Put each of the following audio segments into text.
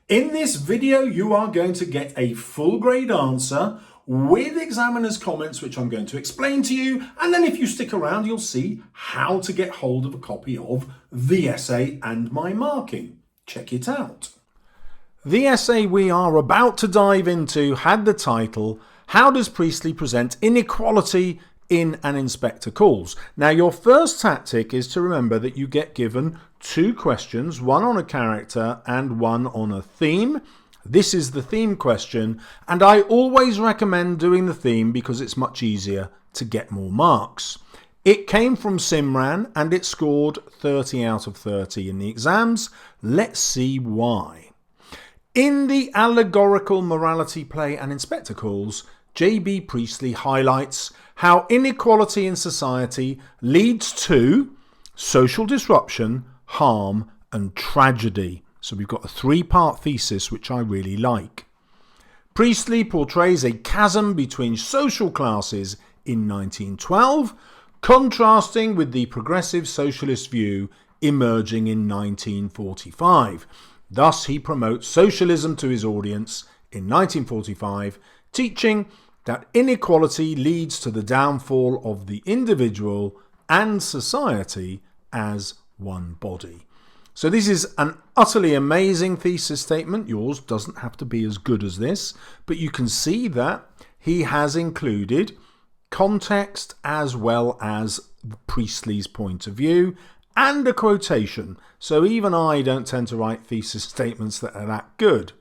In this video, you are going to get a full grade answer with examiner's comments, which I'm going to explain to you. And then if you stick around, you'll see how to get hold of a copy of the essay and my marking. Check it out. The essay we are about to dive into had the title, How Does Priestley Present Inequality in an Inspector Calls? Now, your first tactic is to remember that you get given two questions, one on a character and one on a theme. This is the theme question, and I always recommend doing the theme because it's much easier to get more marks. It came from Simran and it scored 30 out of 30 in the exams. Let's see why. In the allegorical morality play An Inspector Calls, J.B. Priestley highlights how inequality in society leads to social disruption, harm and tragedy. So we've got a three-part thesis which I really like. Priestley portrays a chasm between social classes in 1912, contrasting with the progressive socialist view emerging in 1945. Thus he promotes socialism to his audience in 1945, teaching that inequality leads to the downfall of the individual and society as one body. So this is an utterly amazing thesis statement. Yours doesn't have to be as good as this, but you can see that he has included context as well as Priestley's point of view and a quotation. So even I don't tend to write thesis statements that are that good.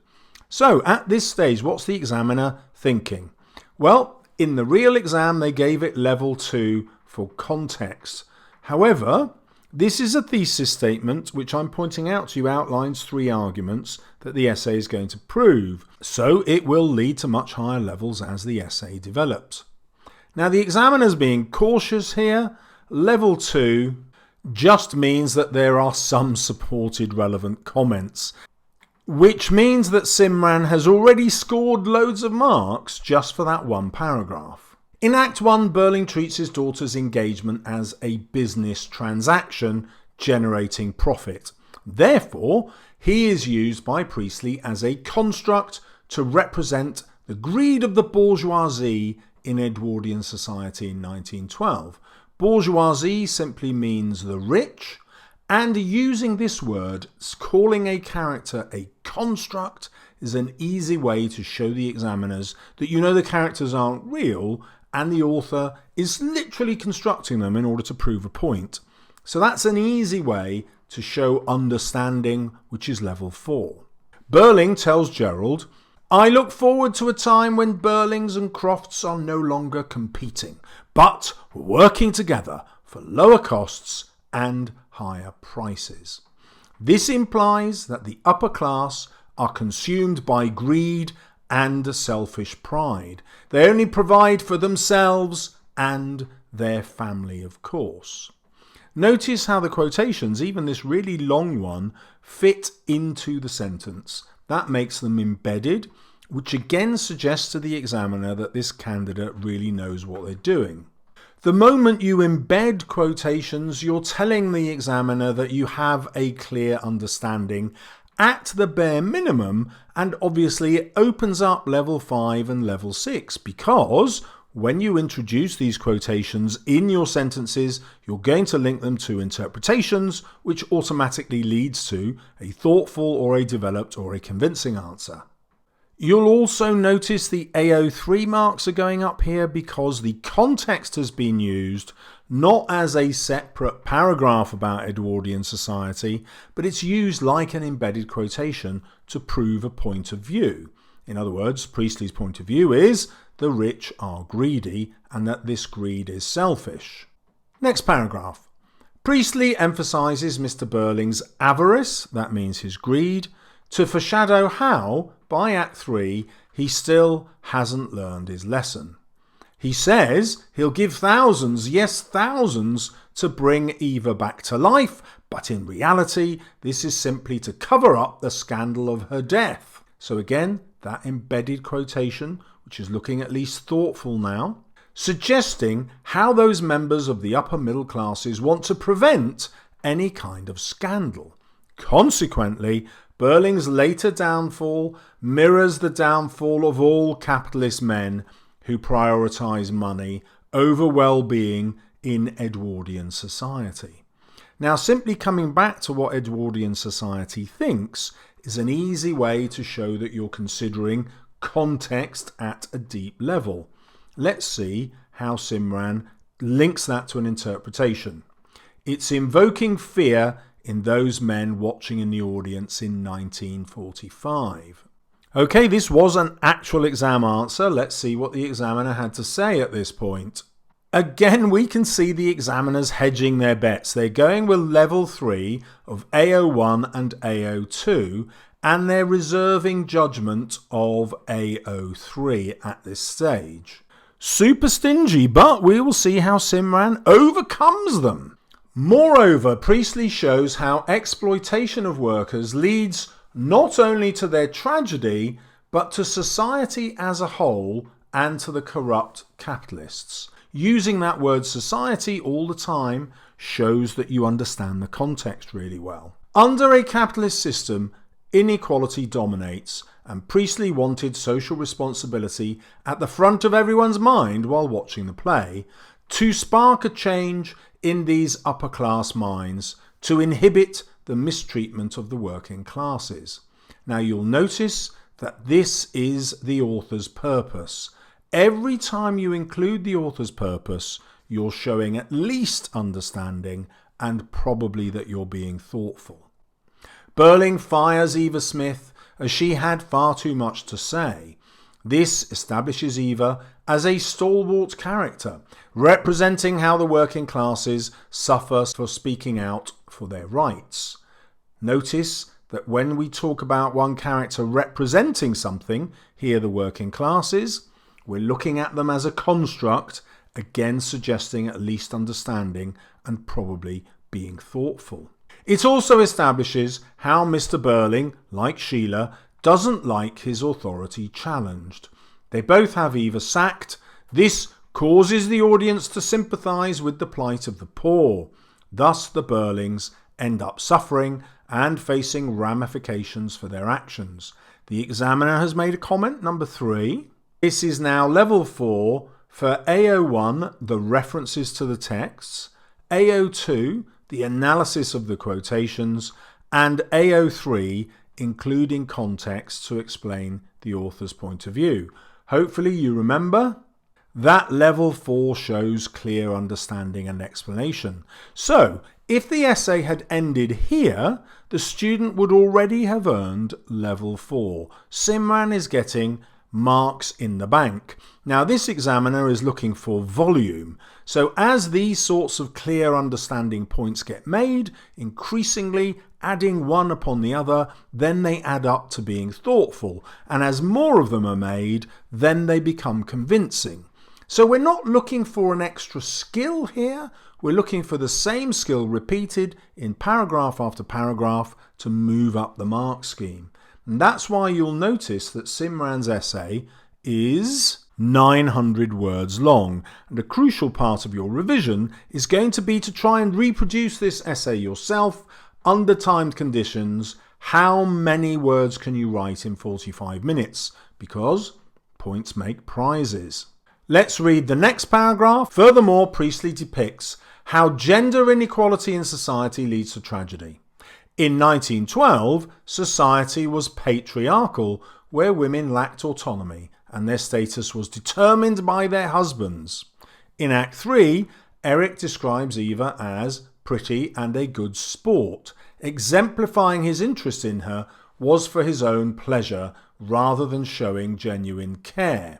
So at this stage, what's the examiner thinking? Well, in the real exam, they gave it level 2 for context. However, this is a thesis statement which I'm pointing out to you outlines 3 arguments that the essay is going to prove. So it will lead to much higher levels as the essay develops. Now the examiner's being cautious here. Level 2 just means that there are some supported relevant comments, which means that Simran has already scored loads of marks just for that one paragraph. In Act 1, Burling treats his daughter's engagement as a business transaction generating profit. Therefore, he is used by Priestley as a construct to represent the greed of the bourgeoisie in Edwardian society in 1912. Bourgeoisie simply means the rich, and using this word, calling a character a construct, is an easy way to show the examiners that you know the characters aren't real and the author is literally constructing them in order to prove a point. So that's an easy way to show understanding, which is level 4. Burling tells Gerald, I look forward to a time when Burlings and Crofts are no longer competing, but working together for lower costs and higher prices. This implies that the upper class are consumed by greed and selfish pride. They only provide for themselves and their family, of course. Notice how the quotations, even this really long one, fit into the sentence. That makes them embedded, which again suggests to the examiner that this candidate really knows what they're doing. The moment you embed quotations, you're telling the examiner that you have a clear understanding at the bare minimum, and obviously it opens up level 5 and level 6 because when you introduce these quotations in your sentences, you're going to link them to interpretations, which automatically leads to a thoughtful or a developed or a convincing answer. You'll also notice the AO3 marks are going up here because the context has been used not as a separate paragraph about Edwardian society, but it's used like an embedded quotation to prove a point of view. In other words, Priestley's point of view is the rich are greedy and that this greed is selfish. Next paragraph. Priestley emphasises Mr. Burling's avarice, that means his greed, to foreshadow how, by Act 3, he still hasn't learned his lesson. He says he'll give thousands, yes thousands, to bring Eva back to life, but in reality this is simply to cover up the scandal of her death. So again, that embedded quotation, which is looking at least thoughtful now, suggesting how those members of the upper middle classes want to prevent any kind of scandal. Consequently, Berling's later downfall mirrors the downfall of all capitalist men who prioritise money over well-being in Edwardian society. Now, simply coming back to what Edwardian society thinks is an easy way to show that you're considering context at a deep level. Let's see how Simran links that to an interpretation. It's invoking fear in those men watching in the audience in 1945. Okay, this was an actual exam answer. Let's see what the examiner had to say at this point. Again, we can see the examiners hedging their bets. They're going with level 3 of AO1 and AO2, and they're reserving judgment of AO3 at this stage. Super stingy, but we will see how Simran overcomes them. Moreover, Priestley shows how exploitation of workers leads not only to their tragedy, but to society as a whole and to the corrupt capitalists. Using that word society all the time shows that you understand the context really well. Under a capitalist system, inequality dominates, and Priestley wanted social responsibility at the front of everyone's mind while watching the play, to spark a change in these upper class minds, to inhibit the mistreatment of the working classes. Now you'll notice that this is the author's purpose. Every time you include the author's purpose, you're showing at least understanding and probably that you're being thoughtful. Berling fires Eva Smith as she had far too much to say. This establishes Eva as a stalwart character, representing how the working classes suffer for speaking out for their rights. Notice that when we talk about one character representing something, here the working classes, we're looking at them as a construct, again suggesting at least understanding and probably being thoughtful. It also establishes how Mr. Berling, like Sheila, doesn't like his authority challenged. They both have Eva sacked. This causes the audience to sympathise with the plight of the poor. Thus the Berlings end up suffering and facing ramifications for their actions. The examiner has made a comment, number 3. This is now level 4 for AO1, the references to the texts, AO2, the analysis of the quotations, and AO3, including context to explain the author's point of view. Hopefully you remember that level 4 shows clear understanding and explanation. So, if the essay had ended here, the student would already have earned level 4. Simran is getting marks in the bank. Now this examiner is looking for volume. So as these sorts of clear understanding points get made, increasingly adding one upon the other, then they add up to being thoughtful. And as more of them are made, then they become convincing. So we're not looking for an extra skill here. We're looking for the same skill repeated in paragraph after paragraph to move up the mark scheme. And that's why you'll notice that Simran's essay is 900 words long. And a crucial part of your revision is going to be to try and reproduce this essay yourself under timed conditions. How many words can you write in 45 minutes? Because points make prizes. Let's read the next paragraph. Furthermore, Priestley depicts how gender inequality in society leads to tragedy. In 1912, society was patriarchal, where women lacked autonomy and their status was determined by their husbands. In Act 3, Eric describes Eva as pretty and a good sport. Exemplifying his interest in her was for his own pleasure rather than showing genuine care.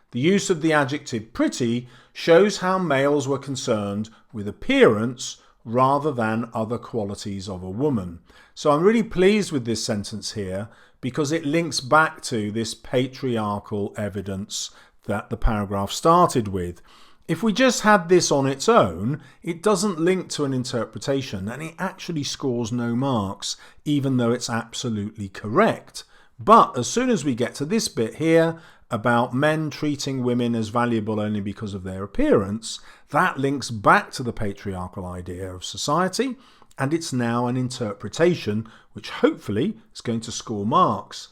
The use of the adjective pretty shows how males were concerned with appearance rather than other qualities of a woman. So I'm really pleased with this sentence here because it links back to this patriarchal evidence that the paragraph started with. If we just had this on its own, it doesn't link to an interpretation and it actually scores no marks, even though it's absolutely correct. But as soon as we get to this bit here about men treating women as valuable only because of their appearance, that links back to the patriarchal idea of society and it's now an interpretation which hopefully is going to score marks.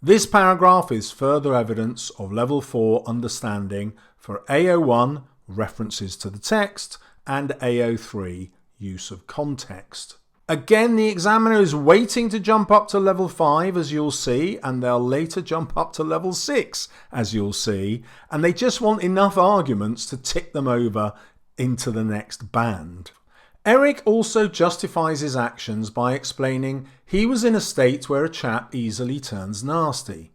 This paragraph is further evidence of level 4 understanding for AO1, references to the text, and AO3, use of context. Again, the examiner is waiting to jump up to level 5, as you'll see, and they'll later jump up to level 6, as you'll see, and they just want enough arguments to tick them over into the next band. Eric also justifies his actions by explaining he was in a state where a chap easily turns nasty.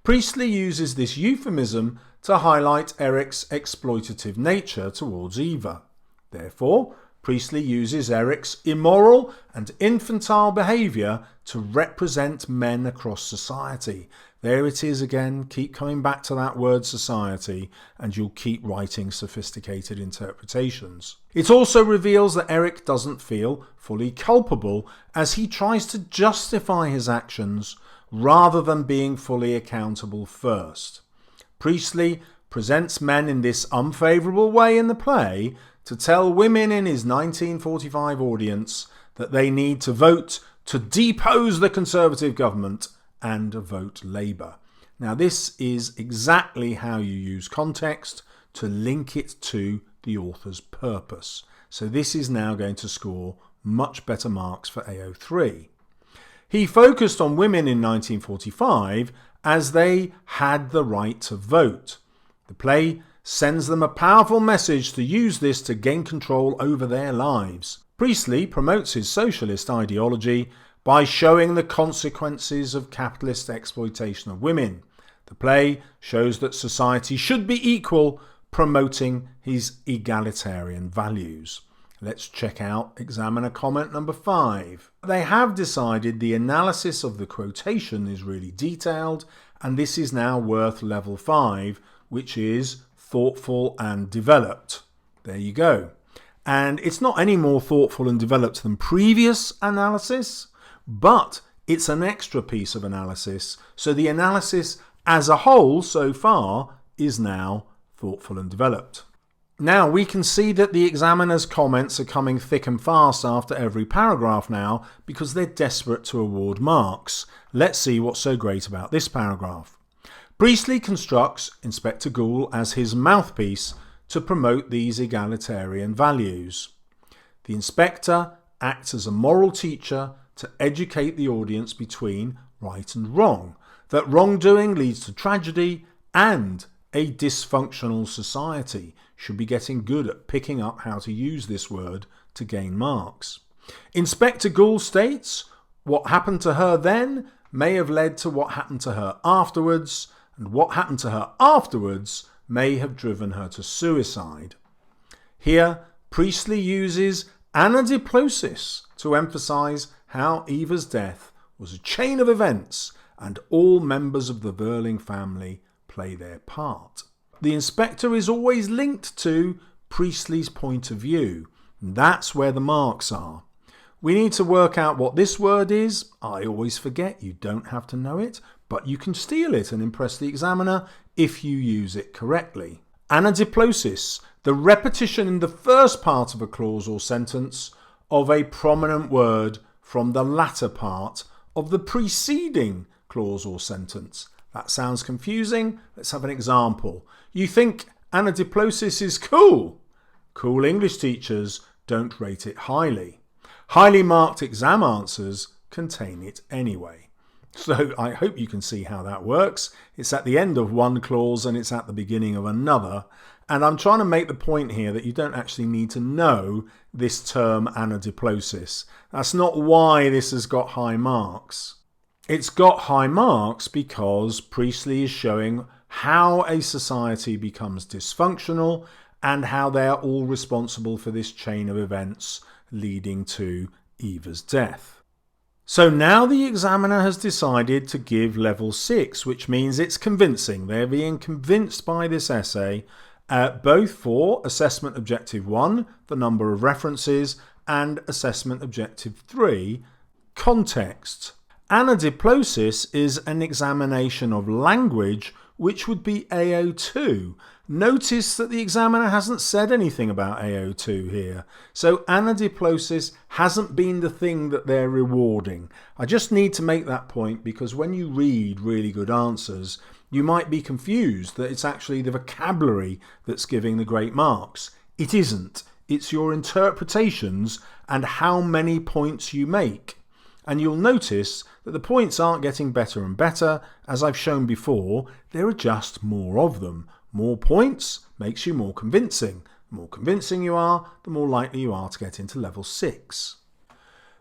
Priestley uses this euphemism to highlight Eric's exploitative nature towards Eva. Therefore, Priestley uses Eric's immoral and infantile behaviour to represent men across society. There it is again, keep coming back to that word society, and you'll keep writing sophisticated interpretations. It also reveals that Eric doesn't feel fully culpable as he tries to justify his actions rather than being fully accountable first. Priestley presents men in this unfavourable way in the play to tell women in his 1945 audience that they need to vote to depose the Conservative government and vote Labour. Now this is exactly how you use context to link it to the author's purpose. So this is now going to score much better marks for AO3. He focused on women in 1945 as they had the right to vote. The play sends them a powerful message to use this to gain control over their lives. Priestley promotes his socialist ideology by showing the consequences of capitalist exploitation of women. The play shows that society should be equal, promoting his egalitarian values. Let's check out examiner comment number 5. They have decided the analysis of the quotation is really detailed, and this is now worth level 5, which is thoughtful and developed. There you go. And it's not any more thoughtful and developed than previous analysis, but it's an extra piece of analysis. So the analysis as a whole so far is now thoughtful and developed. Now we can see that the examiner's comments are coming thick and fast after every paragraph now because they're desperate to award marks. Let's see what's so great about this paragraph. Priestley constructs Inspector Gould as his mouthpiece to promote these egalitarian values. The inspector acts as a moral teacher to educate the audience between right and wrong, that wrongdoing leads to tragedy and a dysfunctional society. Should be getting good at picking up how to use this word to gain marks. Inspector Gould states, what happened to her then may have led to what happened to her afterwards, and what happened to her afterwards may have driven her to suicide. Here, Priestley uses anadiplosis to emphasise how Eva's death was a chain of events and all members of the Verling family play their part. The inspector is always linked to Priestley's point of view. And that's where the marks are. We need to work out what this word is. I always forget, you don't have to know it, but you can steal it and impress the examiner if you use it correctly. Anadiplosis, the repetition in the first part of a clause or sentence of a prominent word from the latter part of the preceding clause or sentence. That sounds confusing. Let's have an example. You think anadiplosis is cool. Cool English teachers don't rate it highly. Highly marked exam answers contain it anyway. So I hope you can see how that works. It's at the end of one clause and it's at the beginning of another. And I'm trying to make the point here that you don't actually need to know this term anadiplosis. That's not why this has got high marks. It's got high marks because Priestley is showing how a society becomes dysfunctional and how they are all responsible for this chain of events leading to Eva's death. So now the examiner has decided to give level 6, which means it's convincing. They're being convinced by this essay, both for assessment objective 1, the number of references, and assessment objective 3, context. Anadiplosis is an examination of language, which would be AO2, Notice that the examiner hasn't said anything about AO2 here. So anadiplosis hasn't been the thing that they're rewarding. I just need to make that point because when you read really good answers, you might be confused that it's actually the vocabulary that's giving the great marks. It isn't. It's your interpretations and how many points you make. And you'll notice that the points aren't getting better and better. As I've shown before, there are just more of them. More points makes you more convincing. The more convincing you are, the more likely you are to get into level 6.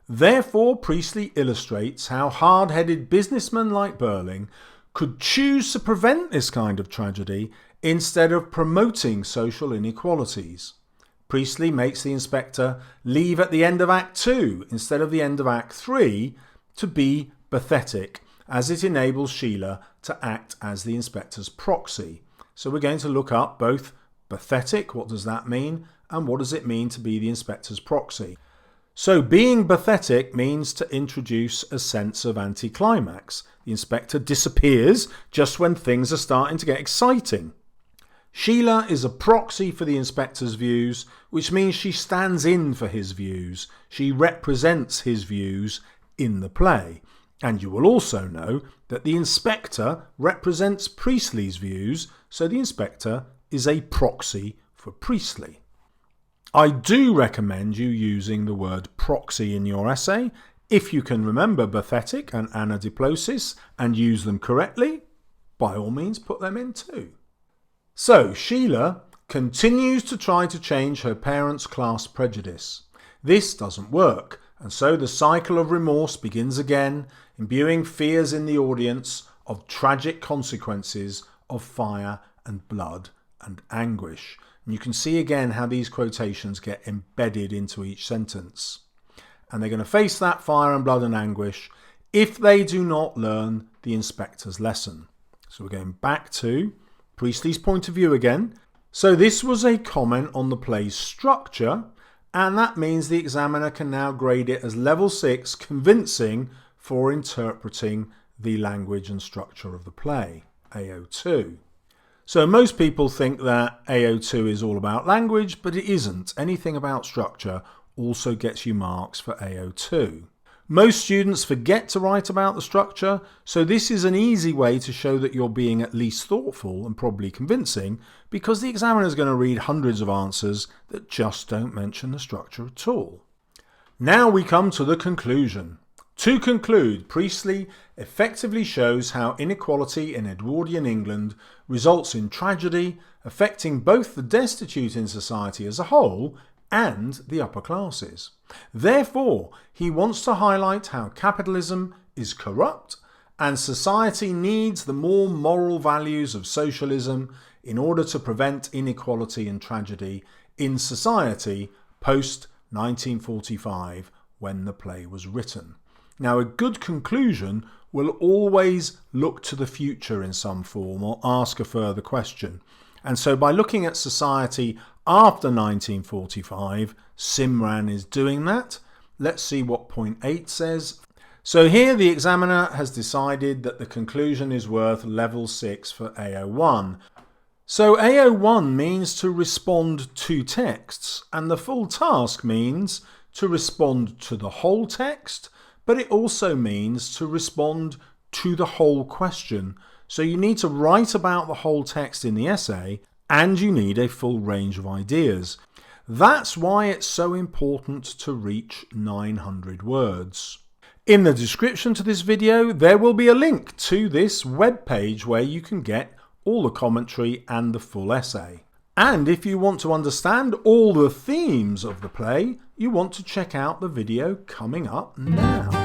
Therefore, Priestley illustrates how hard-headed businessmen like Burling could choose to prevent this kind of tragedy instead of promoting social inequalities. Priestley makes the inspector leave at the end of Act 2 instead of the end of Act 3 to be pathetic, as it enables Sheila to act as the inspector's proxy. So we're going to look up both pathetic, what does that mean, and what does it mean to be the inspector's proxy. So being pathetic means to introduce a sense of anticlimax. The inspector disappears just when things are starting to get exciting. Sheila is a proxy for the inspector's views, which means she stands in for his views. She represents his views in the play. And you will also know that the inspector represents Priestley's views, so the inspector is a proxy for Priestley. I do recommend you using the word proxy in your essay. If you can remember pathetic and anadiplosis and use them correctly, by all means put them in too. So Sheila continues to try to change her parents' class prejudice. This doesn't work, and so the cycle of remorse begins again, imbuing fears in the audience of tragic consequences of fire and blood and anguish. And you can see again how these quotations get embedded into each sentence. And they're going to face that fire and blood and anguish if they do not learn the inspector's lesson. So we're going back to Priestley's point of view again. So this was a comment on the play's structure, and that means the examiner can now grade it as level 6 convincing for interpreting the language and structure of the play, AO2. So most people think that AO2 is all about language, but it isn't. Anything about structure also gets you marks for AO2. Most students forget to write about the structure, so this is an easy way to show that you're being at least thoughtful and probably convincing, because the examiner is going to read hundreds of answers that just don't mention the structure at all. Now we come to the conclusion. To conclude, Priestley effectively shows how inequality in Edwardian England results in tragedy, affecting both the destitute in society as a whole and the upper classes. Therefore, he wants to highlight how capitalism is corrupt and society needs the more moral values of socialism in order to prevent inequality and tragedy in society post 1945 when the play was written. Now, a good conclusion will always look to the future in some form or ask a further question. And so by looking at society after 1945, Simran is doing that. Let's see what point 8 says. So here the examiner has decided that the conclusion is worth level 6 for AO1. So AO1 means to respond to texts, and the full task means to respond to the whole text, but it also means to respond to the whole question. So you need to write about the whole text in the essay, and you need a full range of ideas. That's why it's so important to reach 900 words. In the description to this video, there will be a link to this web page where you can get all the commentary and the full essay. And if you want to understand all the themes of the play, you want to check out the video coming up now.